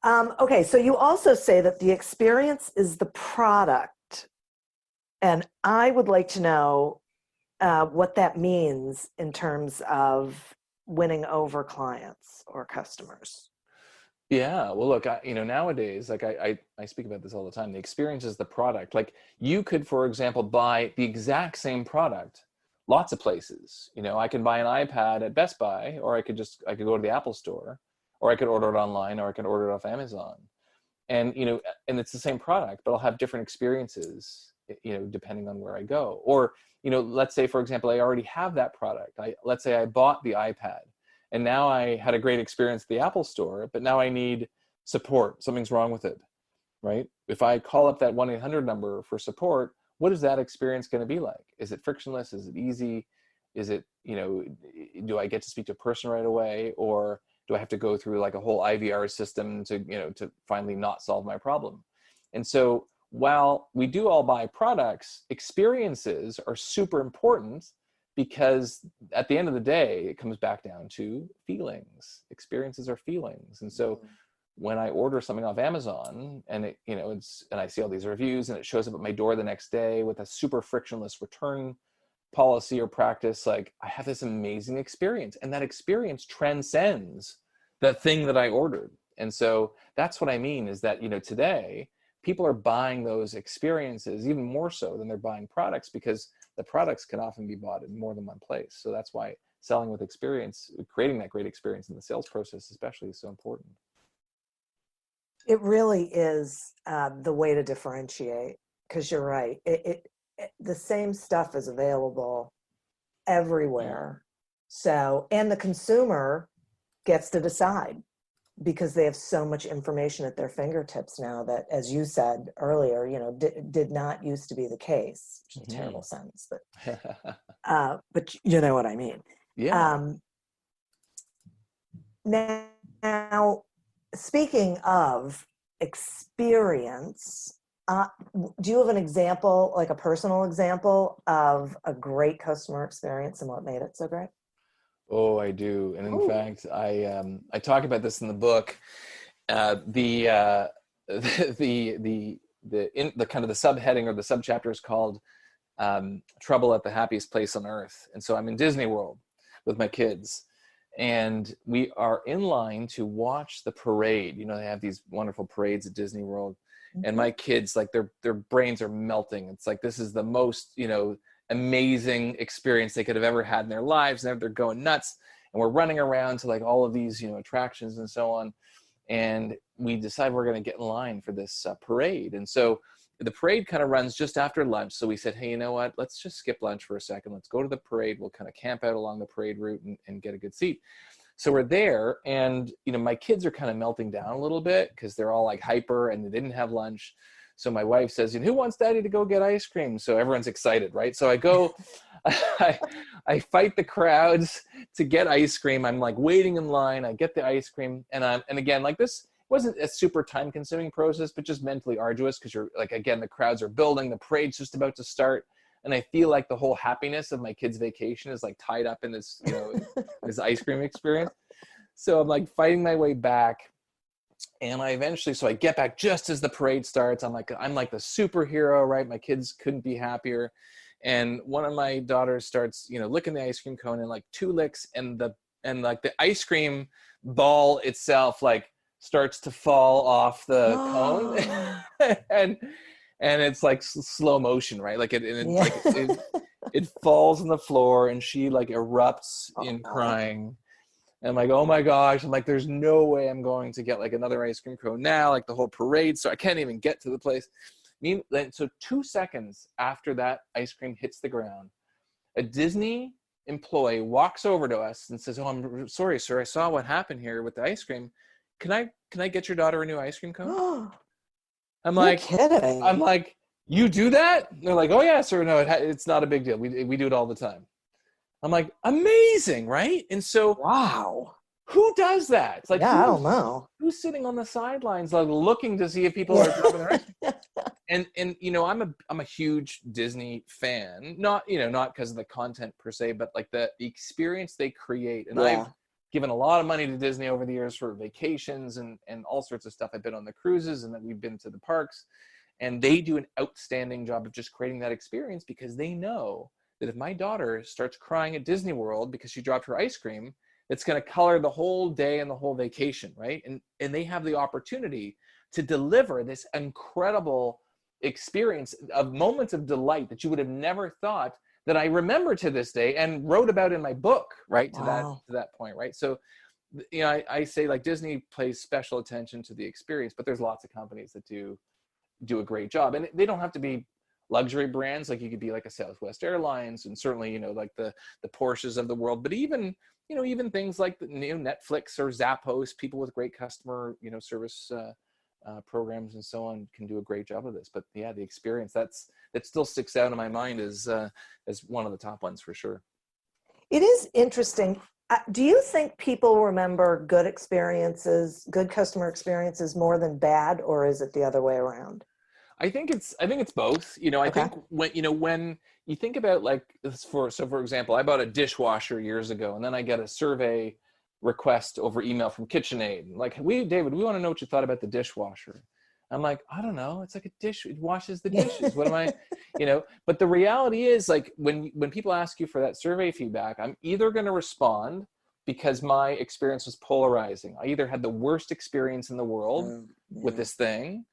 Okay. So you also say that the experience is the product, and I would like to know what that means in terms of winning over clients or customers. Yeah, well, look, nowadays, like I speak about this all the time. The experience is the product. Like, you could, for example, buy the exact same product lots of places. I can buy an iPad at Best Buy, or I could go to the Apple Store, or I could order it online, or I can order it off Amazon. And and it's the same product, but I'll have different experiences, depending on where I go. Or let's say, for example, I already have that product. Let's say I bought the iPad, and now I had a great experience at the Apple Store, but now I need support. Something's wrong with it, right? If I call up that 1-800 number for support, what is that experience going to be like? Is it frictionless? Is it easy? Is it, do I get to speak to a person right away? Or do I have to go through like a whole IVR system to finally not solve my problem? And so while we do all buy products, experiences are super important, because at the end of the day, it comes back down to feelings. Experiences are feelings. And so when I order something off Amazon and and I see all these reviews and it shows up at my door the next day with a super frictionless return policy or practice, like, I have this amazing experience, and that experience transcends the thing that I ordered. And so that's what I mean, is that, today people are buying those experiences even more so than they're buying products, because the products can often be bought in more than one place. So that's why selling with experience, creating that great experience in the sales process especially, is so important. It really is the way to differentiate, because you're right. The same stuff is available everywhere. So, and the consumer gets to decide, because they have so much information at their fingertips now that, as you said earlier, did not used to be the case, which is a terrible sentence, but you know what I mean. Yeah. Now, speaking of experience, do you have an example, like a personal example of a great customer experience and what made it so great? Oh, I do. And in fact, I talk about this in the book. The kind of the subheading or the subchapter is called Trouble at the Happiest Place on Earth. And so I'm in Disney World with my kids, and we are in line to watch the parade. They have these wonderful parades at Disney World. And my kids, like their brains are melting. It's like, this is the most, amazing experience they could have ever had in their lives. And they're going nuts. And we're running around to like all of these, attractions and so on. And we decide we're going to get in line for this parade. And so the parade kind of runs just after lunch. So we said, hey, you know what? Let's just skip lunch for a second. Let's go to the parade. We'll kind of camp out along the parade route and get a good seat. So we're there, and my kids are kind of melting down a little bit because they're all like hyper and they didn't have lunch. So my wife says, who wants daddy to go get ice cream? So everyone's excited, right? So I go, I fight the crowds to get ice cream. I'm like waiting in line. I get the ice cream, and again, like, this wasn't a super time consuming process, but just mentally arduous because you're like, again, the crowds are building, the parade's just about to start. And I feel like the whole happiness of my kid's vacation is like tied up in this, this ice cream experience. So I'm like fighting my way back. And I get back just as the parade starts. I'm like the superhero, right? My kids couldn't be happier. And one of my daughters starts, licking the ice cream cone, and like 2 licks, and the ice cream ball itself, like, starts to fall off the cone. and it's like slow motion, right? Like it falls on the floor, and she like erupts in crying. And I'm like, oh my gosh. I'm like, there's no way I'm going to get like another ice cream cone now, like the whole parade. So I can't even get to the place. So 2 seconds after that ice cream hits the ground, a Disney employee walks over to us and says, oh, I'm sorry, sir. I saw what happened here with the ice cream. Can I get your daughter a new ice cream cone? I'm You're like, kidding. I'm like, you do that? And they're like, oh yeah, sir. No, it's not a big deal. We do it all the time. I'm like, amazing, right? And so, wow. who does that? It's like, I don't know. Who's sitting on the sidelines, like looking to see if people are dropping their ice cream? And I'm a huge Disney fan, not because of the content per se, but like the experience they create. And I've given a lot of money to Disney over the years for vacations and all sorts of stuff. I've been on the cruises, and then we've been to the parks, and they do an outstanding job of just creating that experience, because they know that if my daughter starts crying at Disney World because she dropped her ice cream, it's going to color the whole day and the whole vacation, right? And they have the opportunity to deliver this incredible experience of moments of delight that you would have never thought, that I remember to this day and wrote about in my book, right? To that point, right? So, I say, like, Disney pays special attention to the experience, but there's lots of companies that do a great job, and they don't have to be luxury brands. Like, you could be like a Southwest Airlines, and certainly, like the Porsches of the world, but even things like the Netflix or Zappos, people with great customer, service programs and so on, can do a great job of this. But yeah, the experience that still sticks out in my mind as one of the top ones for sure. It is interesting. Do you think people remember good experiences, good customer experiences, more than bad, or is it the other way around? I think it's both. I think when you think about, like, for example, I bought a dishwasher years ago, and then I get a survey request over email from KitchenAid. Like, David, we want to know what you thought about the dishwasher. I'm like, I don't know. It's like a dish. It washes the dishes. What am I, but the reality is, like, when people ask you for that survey feedback, I'm either going to respond because my experience was polarizing. I either had the worst experience in the world with this thing,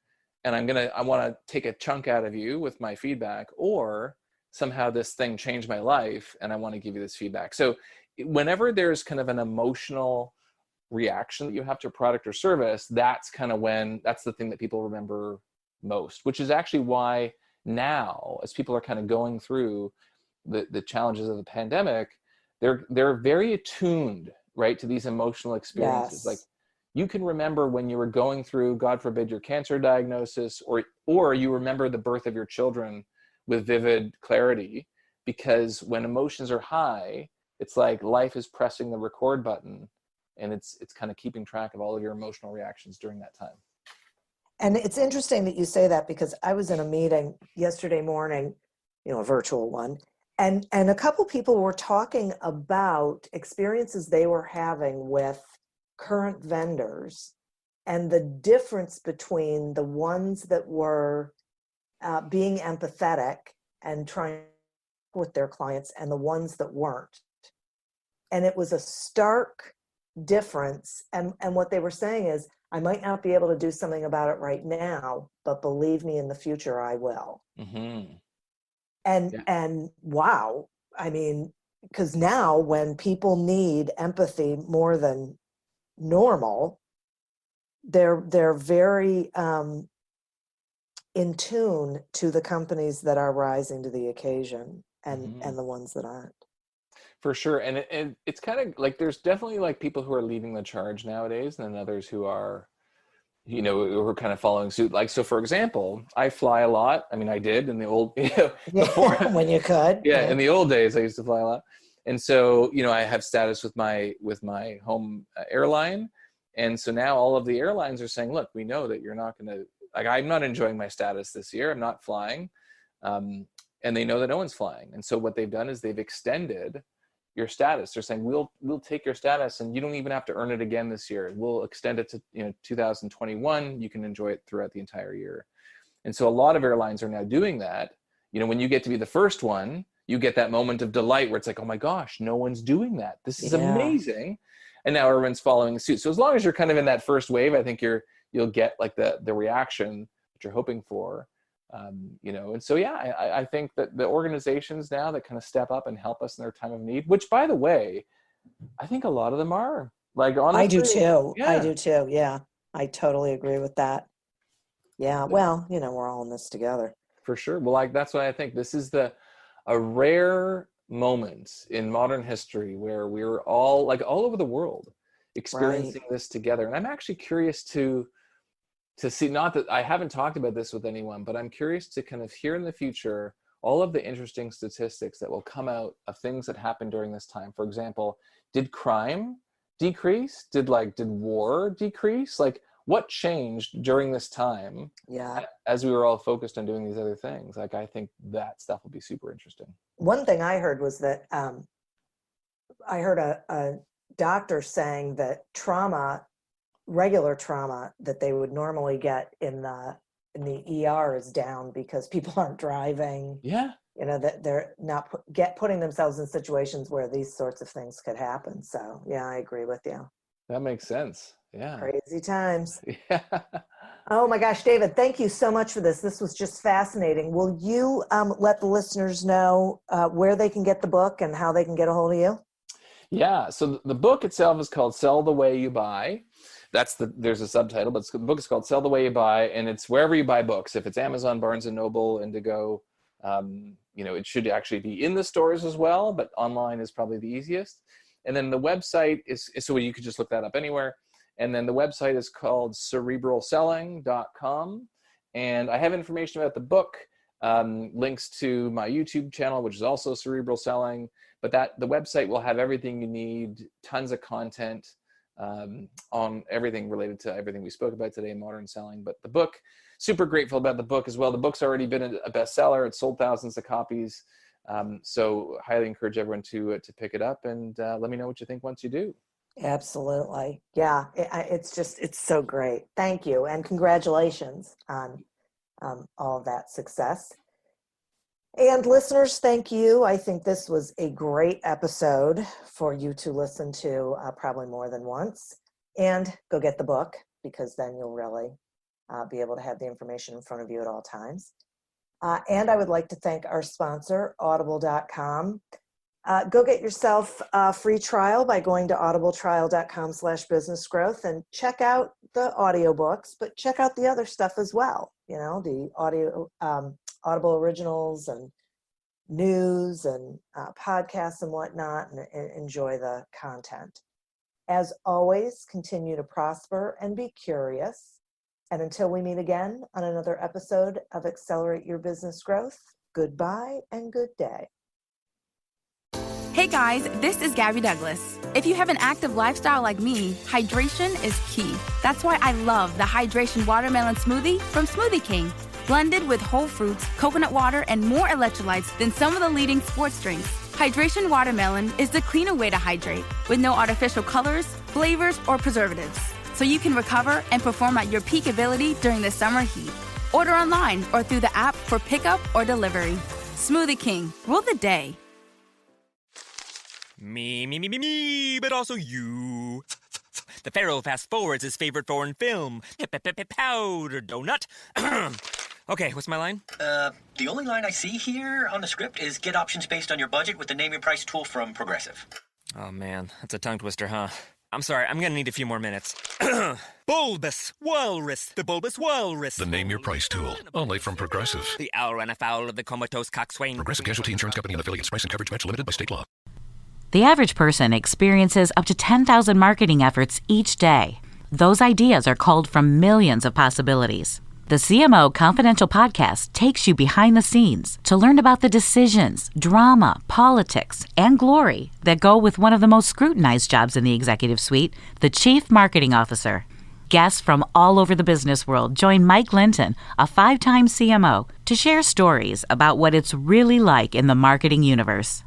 and I want to take a chunk out of you with my feedback, or somehow this thing changed my life and I want to give you this feedback. So whenever there's kind of an emotional reaction that you have to a product or service, that's the thing that people remember most, which is actually why now, as people are kind of going through the challenges of the pandemic, they're very attuned, right, to these emotional experiences. Yes. Like, you can remember when you were going through, God forbid, your cancer diagnosis, or you remember the birth of your children with vivid clarity, because when emotions are high, it's like life is pressing the record button, and it's kind of keeping track of all of your emotional reactions during that time. And it's interesting that you say that, because I was in a meeting yesterday morning, a virtual one, and a couple people were talking about experiences they were having with current vendors, and the difference between the ones that were being empathetic and trying with their clients and the ones that weren't. And it was a stark difference. And what they were saying is, I might not be able to do something about it right now, but believe me, in the future, I will. Mm-hmm. And wow, I mean, because now when people need empathy more than normal, they're very in tune to the companies that are rising to the occasion and the ones that aren't. For sure. And it's kind of like, there's definitely like people who are leading the charge nowadays, and then others who are, who are kind of following suit. Like, so for example, I fly a lot. I mean, I did in the old, before, When you could. in the old days, I used to fly a lot. And so, I have status with my home airline. And so now all of the airlines are saying, look, we know that you're not going to, like, I'm not enjoying my status this year. I'm not flying. And they know that no one's flying. And so what they've done is they've extended your status. They're saying, we'll take your status and you don't even have to earn it again this year. We'll extend it to 2021. You can enjoy it throughout the entire year. And so a lot of airlines are now doing that. When you get to be the first one, you get that moment of delight where it's like, oh my gosh, no one's doing that. This is amazing. And now everyone's following suit. So as long as you're kind of in that first wave, I think you'll get like the reaction that you're hoping for. And so, I think that the organizations now that kind of step up and help us in their time of need, which, by the way, I think a lot of them are, like, honestly. I do too. Yeah. I do too. Yeah. I totally agree with that. Yeah. Well, we're all in this together. For sure. Well, like, that's why I think this is a rare moment in modern history where we're all, like, all over the world experiencing this together. And I'm actually curious to see, not that I haven't talked about this with anyone, but I'm curious to kind of hear in the future all of the interesting statistics that will come out of things that happened during this time. For example, did crime decrease? Did war decrease? Like, what changed during this time? Yeah. As we were all focused on doing these other things. Like, I think that stuff will be super interesting. One thing I heard was that I heard a doctor saying that regular trauma that they would normally get in the ER is down because people aren't driving. Yeah. That they're not putting themselves in situations where these sorts of things could happen. So yeah, I agree with you. That makes sense. Yeah. Crazy times. Yeah. Oh my gosh, David, thank you so much for this. This was just fascinating. Will you let the listeners know where they can get the book and how they can get a hold of you? Yeah. So the book itself is called Sell the Way You Buy. There's a subtitle, but the book is called Sell the Way You Buy, and it's wherever you buy books. If it's Amazon, Barnes & Noble, Indigo, it should actually be in the stores as well, but online is probably the easiest. And then the website is, so you could just look that up anywhere. And then the website is called cerebralselling.com. And I have information about the book, links to my YouTube channel, which is also Cerebral Selling. But the website will have everything you need, tons of content on everything related to everything we spoke about today in modern selling. But the book, super grateful about the book as well. The book's already been a bestseller. It's sold thousands of copies. So highly encourage everyone to pick it up, and let me know what you think once you do. Absolutely. Yeah. It's so great. Thank you. And congratulations on all of that success. And listeners, thank you. I think this was a great episode for you to listen to probably more than once. And go get the book, because then you'll really be able to have the information in front of you at all times. And I would like to thank our sponsor, audible.com. Go get yourself a free trial by going to audibletrial.com/businessgrowth and check out the audiobooks, but check out the other stuff as well. The Audible originals and news and podcasts and whatnot, and enjoy the content. As always, continue to prosper and be curious. And until we meet again on another episode of Accelerate Your Business Growth, goodbye and good day. Hey guys, this is Gabby Douglas. If you have an active lifestyle like me, hydration is key. That's why I love the Hydration Watermelon Smoothie from Smoothie King. Blended with whole fruits, coconut water, and more electrolytes than some of the leading sports drinks. Hydration Watermelon is the cleaner way to hydrate, with no artificial colors, flavors, or preservatives. So you can recover and perform at your peak ability during the summer heat. Order online or through the app for pickup or delivery. Smoothie King, rule the day. Me, but also you. The Pharaoh fast forwards his favorite foreign film, Powder Donut. Okay, what's my line? The only line I see here on the script is get options based on your budget with the Name Your Price tool from Progressive. Oh man, that's a tongue twister, huh? I'm sorry, I'm gonna need a few more minutes. Bulbous Walrus, the Bulbous Walrus. The Name Your Price tool, only from Progressive. The owl ran afoul of the comatose coxswain. Progressive Casualty Insurance Company and affiliates. Price and coverage match limited by state law. The average person experiences up to 10,000 marketing efforts each day. Those ideas are culled from millions of possibilities. The CMO Confidential podcast takes you behind the scenes to learn about the decisions, drama, politics, and glory that go with one of the most scrutinized jobs in the executive suite, the Chief Marketing Officer. Guests from all over the business world join Mike Linton, a 5-time CMO, to share stories about what it's really like in the marketing universe.